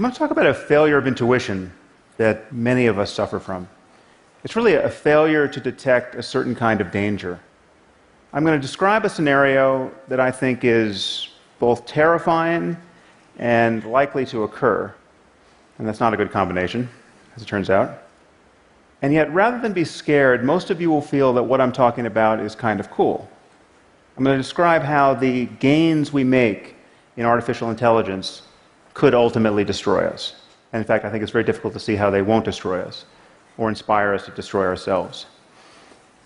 I'm going to talk about a failure of intuition that many of us suffer from. It's really a failure to detect a certain kind of danger. I'm going to describe a scenario that I think is both terrifying and likely to occur. And that's not a good combination, as it turns out. And yet, rather than be scared, most of you will feel that what I'm talking about is kind of cool. I'm going to describe how the gains we make in artificial intelligence could ultimately destroy us. And in fact, I think it's very difficult to see how they won't destroy us or inspire us to destroy ourselves.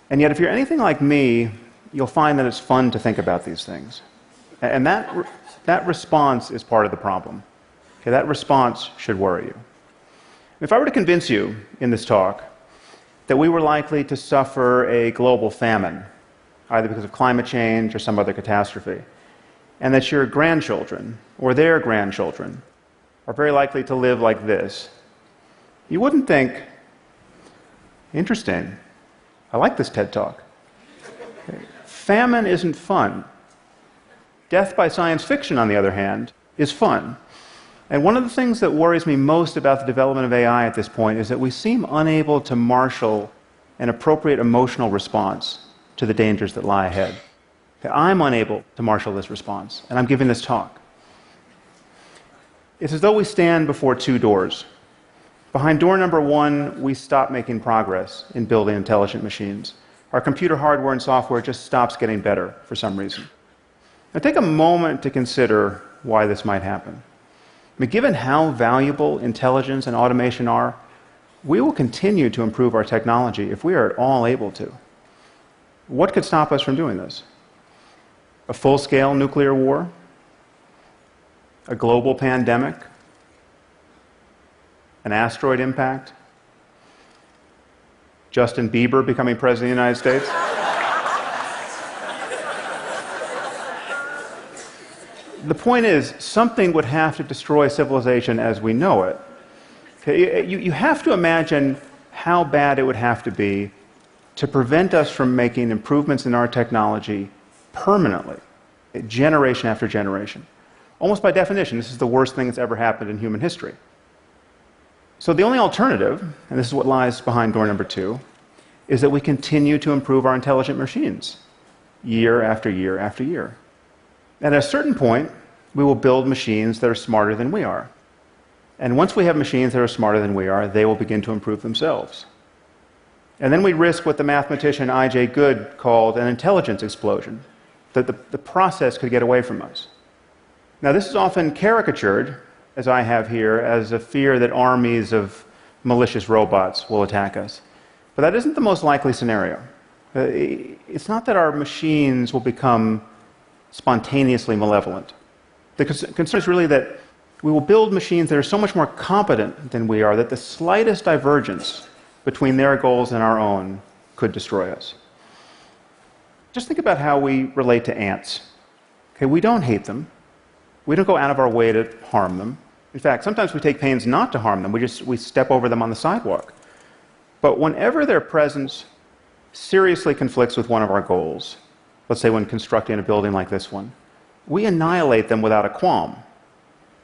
And yet, if you're anything like me, you'll find that it's fun to think about these things. And that response is part of the problem. Okay, that response should worry you. If I were to convince you in this talk that we were likely to suffer a global famine, either because of climate change or some other catastrophe, and that your grandchildren or their grandchildren are very likely to live like this, you wouldn't think, interesting, I like this TED Talk. Okay. Famine isn't fun. Death by science fiction, on the other hand, is fun. And one of the things that worries me most about the development of AI at this point is that we seem unable to marshal an appropriate emotional response to the dangers that lie ahead. I'm unable to marshal this response, and I'm giving this talk. It's as though we stand before two doors. Behind door number one, we stop making progress in building intelligent machines. Our computer hardware and software just stops getting better for some reason. Now take a moment to consider why this might happen. I mean, given how valuable intelligence and automation are, we will continue to improve our technology if we are at all able to. What could stop us from doing this? A full-scale nuclear war? A global pandemic? An asteroid impact? Justin Bieber becoming president of the United States? The point is, something would have to destroy civilization as we know it. Okay, you have to imagine how bad it would have to be to prevent us from making improvements in our technology permanently, generation after generation. Almost by definition, this is the worst thing that's ever happened in human history. So the only alternative, and this is what lies behind door number two, is that we continue to improve our intelligent machines year after year after year. And at a certain point, we will build machines that are smarter than we are. And once we have machines that are smarter than we are, they will begin to improve themselves. And then we risk what the mathematician I.J. Good called an intelligence explosion, that the process could get away from us. Now, this is often caricatured, as I have here, as a fear that armies of malicious robots will attack us. But that isn't the most likely scenario. It's not that our machines will become spontaneously malevolent. The concern is really that we will build machines that are so much more competent than we are that the slightest divergence between their goals and our own could destroy us. Just think about how we relate to ants. Okay, we don't hate them. We don't go out of our way to harm them. In fact, sometimes we take pains not to harm them. We step over them on the sidewalk. But whenever their presence seriously conflicts with one of our goals, let's say when constructing a building like this one, we annihilate them without a qualm.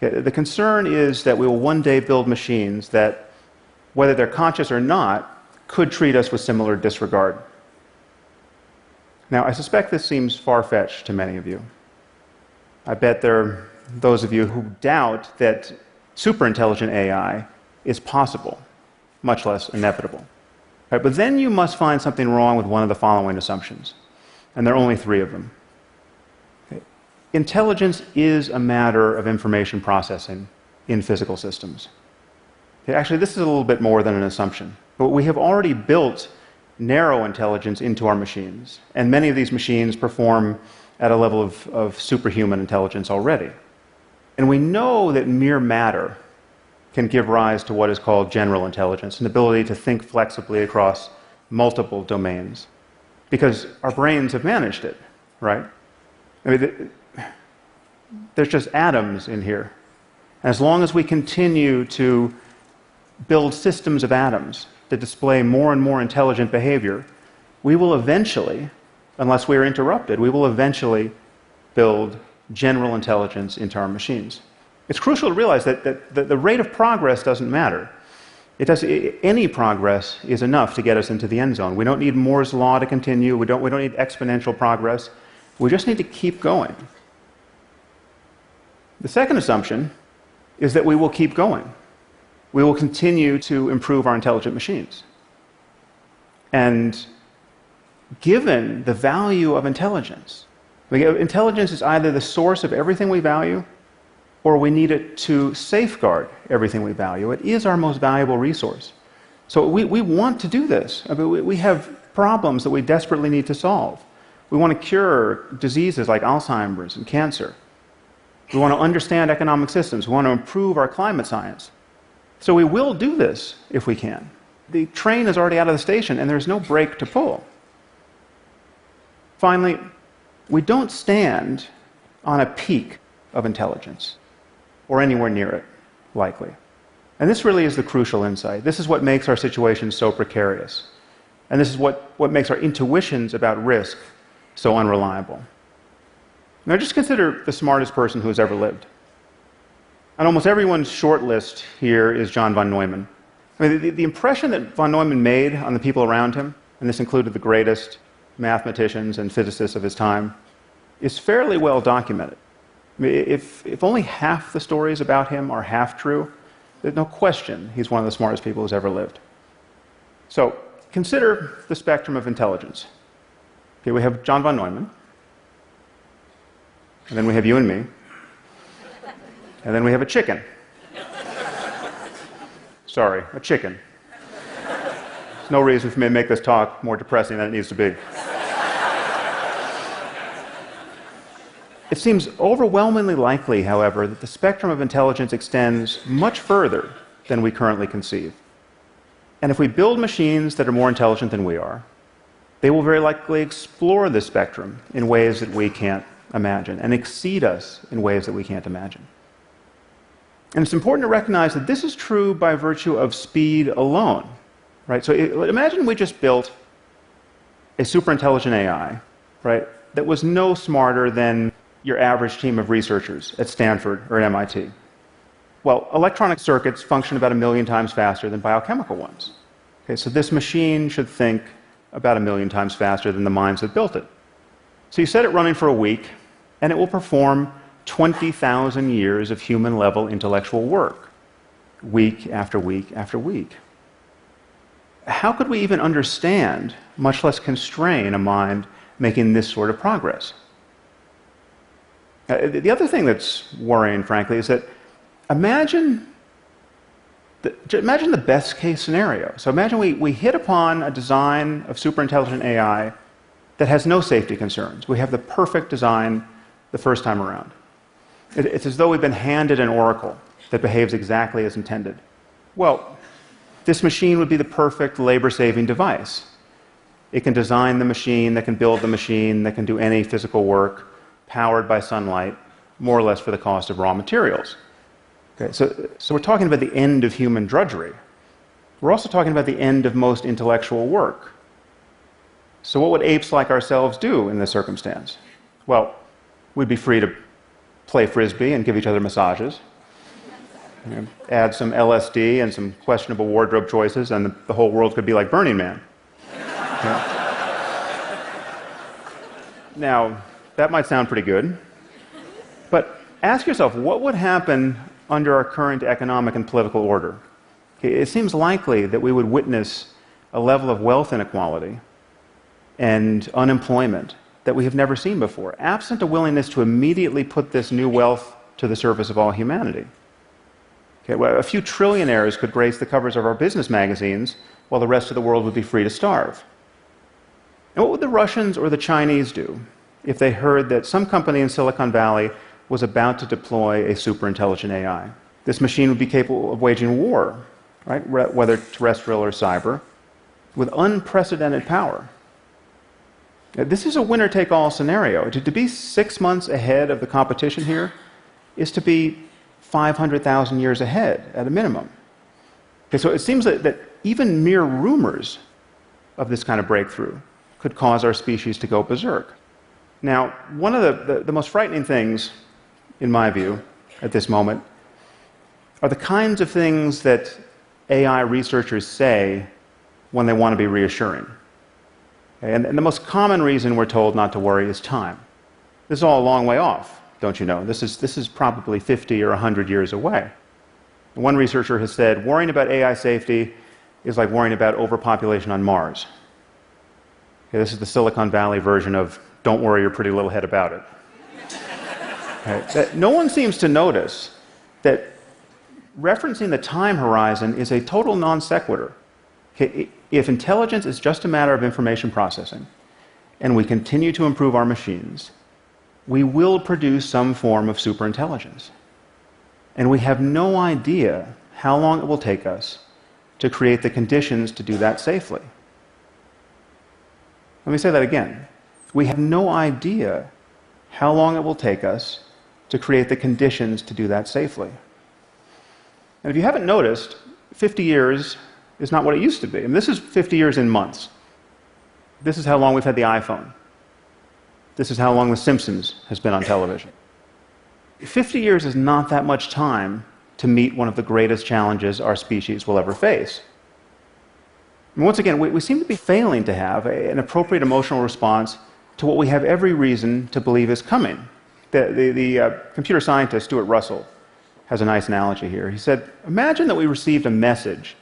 Okay, the concern is that we will one day build machines that, whether they're conscious or not, could treat us with similar disregard. Now, I suspect this seems far-fetched to many of you. I bet there are those of you who doubt that superintelligent AI is possible, much less inevitable. Right, but then you must find something wrong with one of the following assumptions, and there are only three of them. Okay. Intelligence is a matter of information processing in physical systems. Okay, actually, this is a little bit more than an assumption, but we have already built narrow intelligence into our machines, and many of these machines perform at a level of superhuman intelligence already. And we know that mere matter can give rise to what is called general intelligence, an ability to think flexibly across multiple domains, because our brains have managed it, right? I mean, there's just atoms in here. And as long as we continue to build systems of atoms that display more and more intelligent behavior, we will eventually, unless we are interrupted, we will eventually build general intelligence into our machines. It's crucial to realize that the rate of progress doesn't matter. Any progress is enough to get us into the end zone. We don't need Moore's law to continue. We don't need exponential progress. We just need to keep going. The second assumption is that we will keep going. We will continue to improve our intelligent machines. And given the value of intelligence, intelligence is either the source of everything we value, or we need it to safeguard everything we value. It is our most valuable resource. So we want to do this. I mean, we have problems that we desperately need to solve. We want to cure diseases like Alzheimer's and cancer. We want to understand economic systems. We want to improve our climate science. So we will do this if we can. The train is already out of the station, and there's no brake to pull. Finally, we don't stand on a peak of intelligence, or anywhere near it, likely. And this really is the crucial insight. This is what makes our situation so precarious. And this is what makes our intuitions about risk so unreliable. Now just consider the smartest person who has ever lived. On almost everyone's short list here is John von Neumann. I mean, the impression that von Neumann made on the people around him, and this included the greatest mathematicians and physicists of his time, is fairly well documented. I mean, if only half the stories about him are half true, there's no question he's one of the smartest people who's ever lived. So consider the spectrum of intelligence. Okay, we have John von Neumann, and then we have you and me, and then we have a chicken. Sorry, a chicken. There's no reason for me to make this talk more depressing than it needs to be. It seems overwhelmingly likely, however, that the spectrum of intelligence extends much further than we currently conceive. And if we build machines that are more intelligent than we are, they will very likely explore this spectrum in ways that we can't imagine and exceed us in ways that we can't imagine. And it's important to recognize that this is true by virtue of speed alone. Right? So imagine we just built a super intelligent AI, right, that was no smarter than your average team of researchers at Stanford or at MIT. Well, electronic circuits function about 1 million times faster than biochemical ones. Okay, so this machine should think about 1 million times faster than the minds that built it. So you set it running for a week, and it will perform 20,000 years of human-level intellectual work, week after week after week. How could we even understand, much less constrain, a mind making this sort of progress? The other thing that's worrying, frankly, is that imagine the best-case scenario. So imagine we hit upon a design of superintelligent AI that has no safety concerns. We have the perfect design the first time around. It's as though we've been handed an oracle that behaves exactly as intended. Well, this machine would be the perfect labor-saving device. It can design the machine, that can build the machine, that can do any physical work, powered by sunlight, more or less for the cost of raw materials. Okay, so we're talking about the end of human drudgery. We're also talking about the end of most intellectual work. So what would apes like ourselves do in this circumstance? Well, we'd be free to play frisbee and give each other massages. You know, add some LSD and some questionable wardrobe choices, and the whole world could be like Burning Man. Okay. Now, that might sound pretty good, but ask yourself, what would happen under our current economic and political order? Okay, it seems likely that we would witness a level of wealth inequality and unemployment that we have never seen before, absent a willingness to immediately put this new wealth to the service of all humanity. Okay, well, a few trillionaires could grace the covers of our business magazines, while the rest of the world would be free to starve. And what would the Russians or the Chinese do if they heard that some company in Silicon Valley was about to deploy a superintelligent AI? This machine would be capable of waging war, right, whether terrestrial or cyber, with unprecedented power. This is a winner-take-all scenario. To be 6 months ahead of the competition here is to be 500,000 years ahead at a minimum. Okay, so it seems that even mere rumors of this kind of breakthrough could cause our species to go berserk. Now, one of the most frightening things, in my view, at this moment, are the kinds of things that AI researchers say when they want to be reassuring. And the most common reason we're told not to worry is time. This is all a long way off, don't you know? This is probably 50 or 100 years away. One researcher has said, worrying about AI safety is like worrying about overpopulation on Mars. Okay, this is the Silicon Valley version of, don't worry your pretty little head about it. Okay, no one seems to notice that referencing the time horizon is a total non sequitur. Okay, if intelligence is just a matter of information processing, and we continue to improve our machines, we will produce some form of superintelligence. And we have no idea how long it will take us to create the conditions to do that safely. Let me say that again. We have no idea how long it will take us to create the conditions to do that safely. And if you haven't noticed, 50 years is not what it used to be. I mean, this is 50 years in months. This is how long we've had the iPhone. This is how long The Simpsons has been on television. 50 years is not that much time to meet one of the greatest challenges our species will ever face. And once again, we seem to be failing to have an appropriate emotional response to what we have every reason to believe is coming. The computer scientist Stuart Russell has a nice analogy here. He said, imagine that we received a message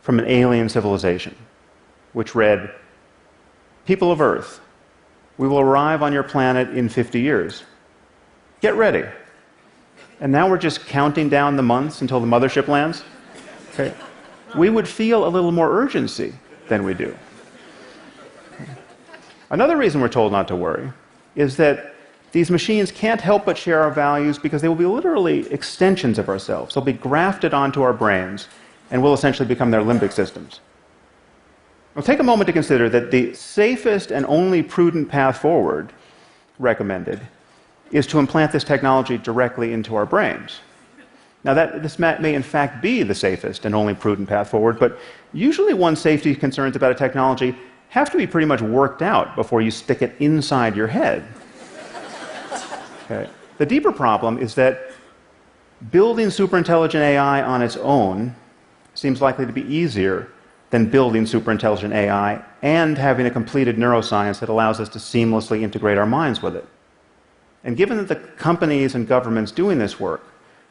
from an alien civilization, which read, "People of Earth, we will arrive on your planet in 50 years. Get ready." And now we're just counting down the months until the mothership lands. Okay. We would feel a little more urgency than we do. Another reason we're told not to worry is that these machines can't help but share our values because they will be literally extensions of ourselves. They'll be grafted onto our brains and will essentially become their limbic systems. Now, take a moment to consider that the safest and only prudent path forward recommended is to implant this technology directly into our brains. Now, this may in fact be the safest and only prudent path forward, but usually one's safety concerns about a technology have to be pretty much worked out before you stick it inside your head. Okay. The deeper problem is that building superintelligent AI on its own seems likely to be easier than building superintelligent AI and having a completed neuroscience that allows us to seamlessly integrate our minds with it. And given that the companies and governments doing this work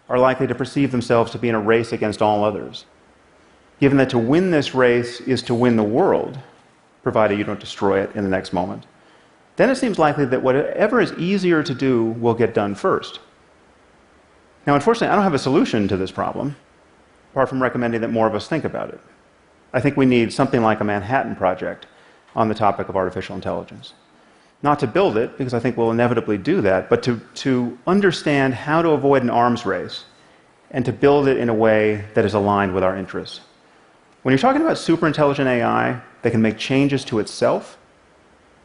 are likely to perceive themselves to be in a race against all others, given that to win this race is to win the world, provided you don't destroy it in the next moment, then it seems likely that whatever is easier to do will get done first. Now, unfortunately, I don't have a solution to this problem, apart from recommending that more of us think about it. I think we need something like a Manhattan Project on the topic of artificial intelligence. Not to build it, because I think we'll inevitably do that, but to understand how to avoid an arms race and to build it in a way that is aligned with our interests. When you're talking about superintelligent AI that can make changes to itself,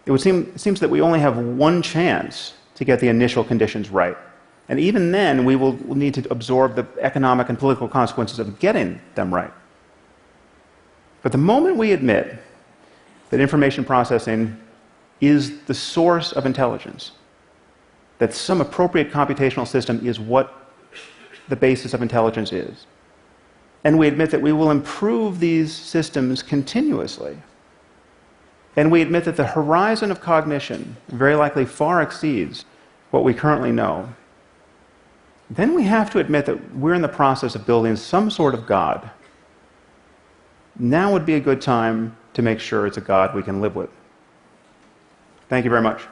it seems that we only have one chance to get the initial conditions right. And even then, we will need to absorb the economic and political consequences of getting them right. But the moment we admit that information processing is the source of intelligence, that some appropriate computational system is what the basis of intelligence is, and we admit that we will improve these systems continuously, and we admit that the horizon of cognition very likely far exceeds what we currently know, then we have to admit that we're in the process of building some sort of God. Now would be a good time to make sure it's a God we can live with. Thank you very much.